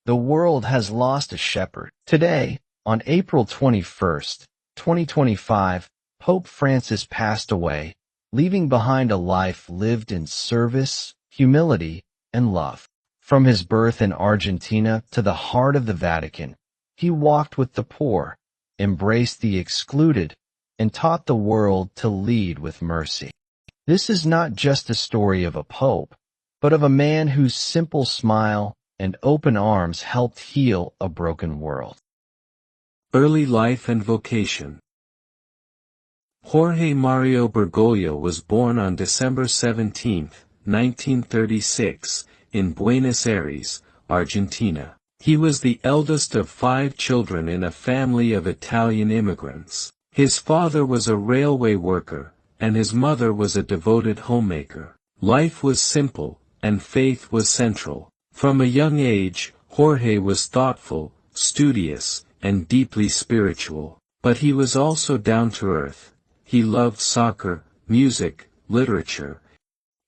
The world has lost a shepherd. Today, on April 21st, 2025, Pope Francis passed away, leaving behind a life lived in service, humility, and love. From his birth in Argentina to the heart of the Vatican, he walked with the poor, embraced the excluded, and taught the world to lead with mercy. This is not just a story of a pope, but of a man whose simple smile and open arms helped heal a broken world. Early life and vocation. Jorge Mario Bergoglio was born on December 17, 1936, in Buenos Aires, Argentina. He was the eldest of 5 children in a family of Italian immigrants. His father was a railway worker, and his mother was a devoted homemaker. Life was simple, and faith was central. From a young age, Jorge was thoughtful, studious, and deeply spiritual. But he was also down to earth. He loved soccer, music, literature.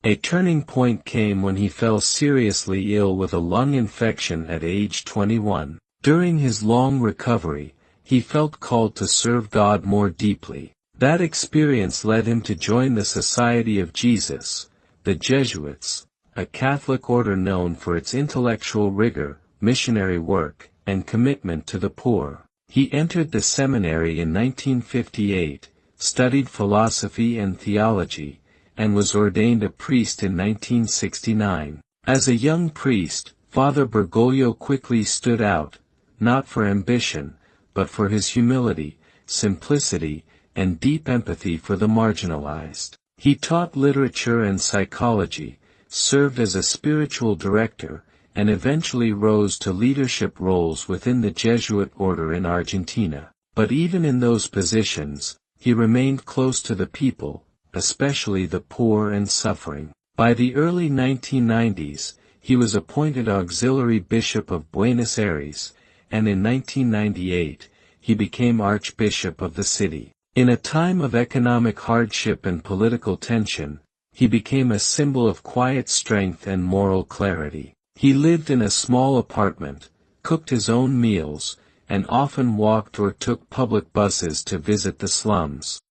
A turning point came when he fell seriously ill with a lung infection at age 21. During his long recovery, he felt called to serve God more deeply. That experience led him to join the Society of Jesus, the Jesuits, a Catholic order known for its intellectual rigor, missionary work, and commitment to the poor. He entered the seminary in 1958, studied philosophy and theology, and was ordained a priest in 1969. As a young priest, Father Bergoglio quickly stood out, not for ambition, but for his humility, simplicity, and deep empathy for the marginalized. He taught literature and psychology, served as a spiritual director, and eventually rose to leadership roles within the Jesuit order in Argentina. But even in those positions, he remained close to the people, especially the poor and suffering. By the early 1990s, he was appointed Auxiliary Bishop of Buenos Aires, and in 1998, he became Archbishop of the city. In a time of economic hardship and political tension, he became a symbol of quiet strength and moral clarity. He lived in a small apartment, cooked his own meals, and often walked or took public buses to visit the slums.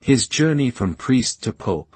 His journey from priest to pope.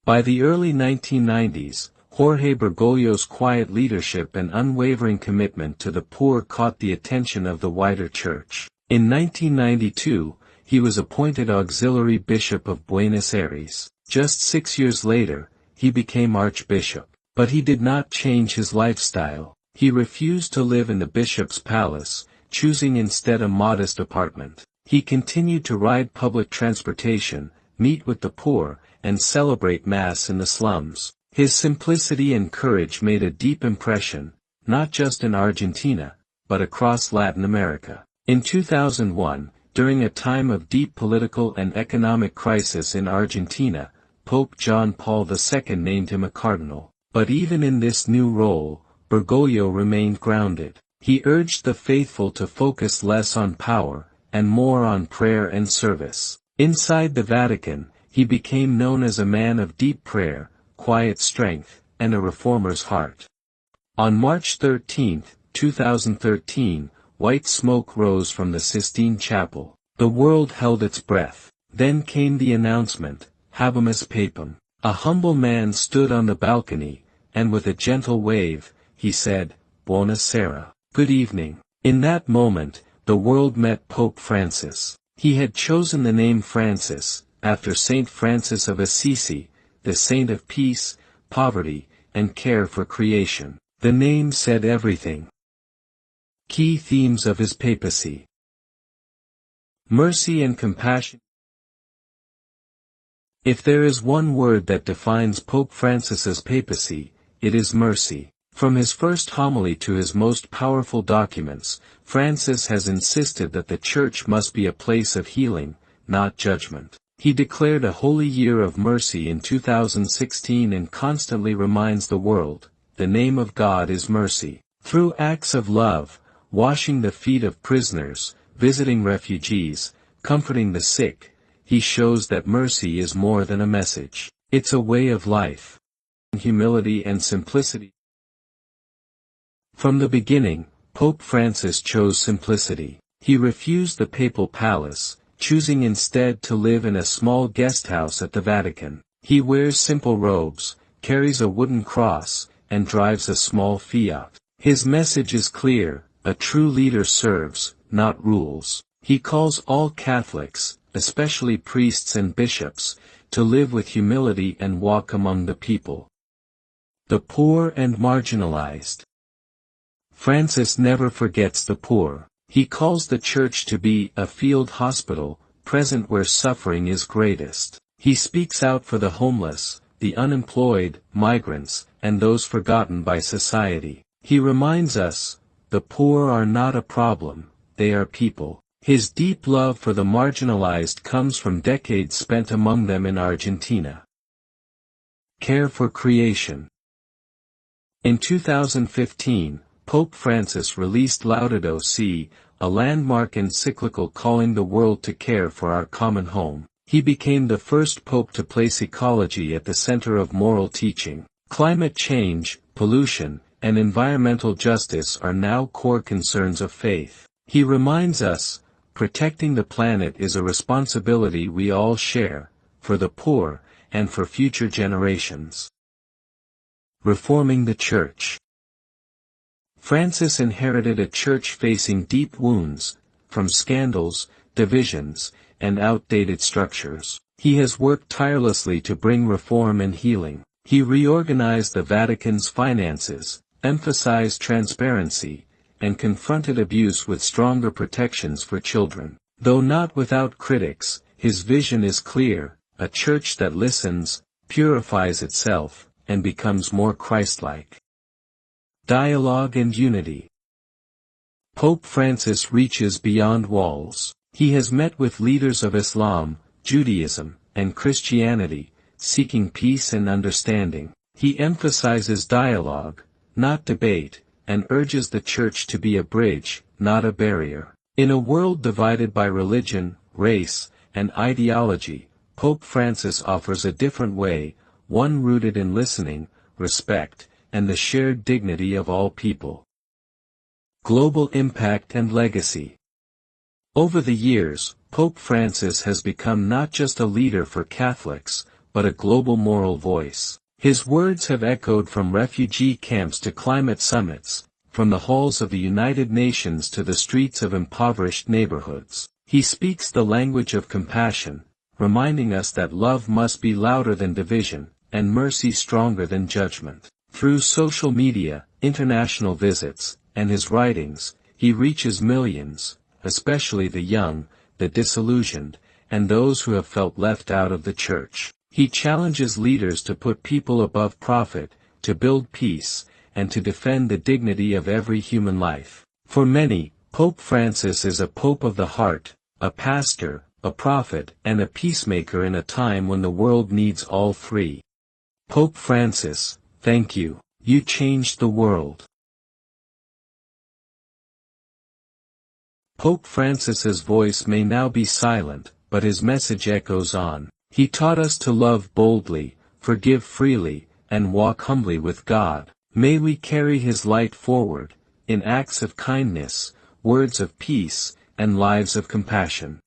By the early 1990s, Jorge Bergoglio's quiet leadership and unwavering commitment to the poor caught the attention of the wider church. In 1992, he was appointed Auxiliary Bishop of Buenos Aires. Just 6 years later, he became Archbishop. But he did not change his lifestyle. He refused to live in the bishop's palace, choosing instead a modest apartment. He continued to ride public transportation, meet with the poor, and celebrate Mass in the slums. His simplicity and courage made a deep impression, not just in Argentina, but across Latin America. In 2001, during a time of deep political and economic crisis in Argentina, Pope John Paul II named him a cardinal. But even in this new role, Bergoglio remained grounded. He urged the faithful to focus less on power, and more on prayer and service. Inside the Vatican, he became known as a man of deep prayer, quiet strength, and a reformer's heart. On March 13, 2013, white smoke rose from the Sistine Chapel. The world held its breath. Then came the announcement, Habemus Papam. A humble man stood on the balcony, and with a gentle wave, he said, Buona sera. Good evening. In that moment, the world met Pope Francis. He had chosen the name Francis, after Saint Francis of Assisi, the saint of peace, poverty, and care for creation. The name said everything. Key themes of his papacy: mercy and compassion. If there is one word that defines Pope Francis's papacy, it is mercy. From his first homily to his most powerful documents, Francis has insisted that the Church must be a place of healing, not judgment. He declared a holy year of mercy in 2016 and constantly reminds the world, the name of God is mercy. Through acts of love, washing the feet of prisoners, visiting refugees, comforting the sick, he shows that mercy is more than a message. It's a way of life. Humility and simplicity. From the beginning, Pope Francis chose simplicity. He refused the papal palace, choosing instead to live in a small guesthouse at the Vatican. He wears simple robes, carries a wooden cross, and drives a small Fiat. His message is clear: a true leader serves, not rules. He calls all Catholics, especially priests and bishops, to live with humility and walk among the people. The poor and marginalized. Francis never forgets the poor. He calls the Church to be a field hospital, present where suffering is greatest. He speaks out for the homeless, the unemployed, migrants, and those forgotten by society. He reminds us, the poor are not a problem, they are people. His deep love for the marginalized comes from decades spent among them in Argentina. Care for creation. In 2015, Pope Francis released Laudato Si', a landmark encyclical calling the world to care for our common home. He became the first pope to place ecology at the center of moral teaching. Climate change, pollution, and environmental justice are now core concerns of faith. He reminds us, protecting the planet is a responsibility we all share, for the poor, and for future generations. Reforming the Church. Francis inherited a church facing deep wounds, from scandals, divisions, and outdated structures. He has worked tirelessly to bring reform and healing. He reorganized the Vatican's finances, emphasized transparency, and confronted abuse with stronger protections for children. Though not without critics, his vision is clear: a church that listens, purifies itself, and becomes more Christ-like. Dialogue and unity. Pope Francis reaches beyond walls. He has met with leaders of Islam, Judaism, and Christianity, seeking peace and understanding. He emphasizes dialogue, not debate, and urges the Church to be a bridge, not a barrier. In a world divided by religion, race, and ideology, Pope Francis offers a different way, one rooted in listening, respect, and the shared dignity of all people. Global impact and legacy. Over the years, Pope Francis has become not just a leader for Catholics, but a global moral voice. His words have echoed from refugee camps to climate summits, from the halls of the United Nations to the streets of impoverished neighborhoods. He speaks the language of compassion, reminding us that love must be louder than division, and mercy stronger than judgment. Through social media, international visits, and his writings, he reaches millions, especially the young, the disillusioned, and those who have felt left out of the Church. He challenges leaders to put people above profit, to build peace, and to defend the dignity of every human life. For many, Pope Francis is a pope of the heart, a pastor, a prophet, and a peacemaker in a time when the world needs all three. Pope Francis, thank you. You changed the world. Pope Francis's voice may now be silent, but his message echoes on. He taught us to love boldly, forgive freely, and walk humbly with God. May we carry his light forward, in acts of kindness, words of peace, and lives of compassion.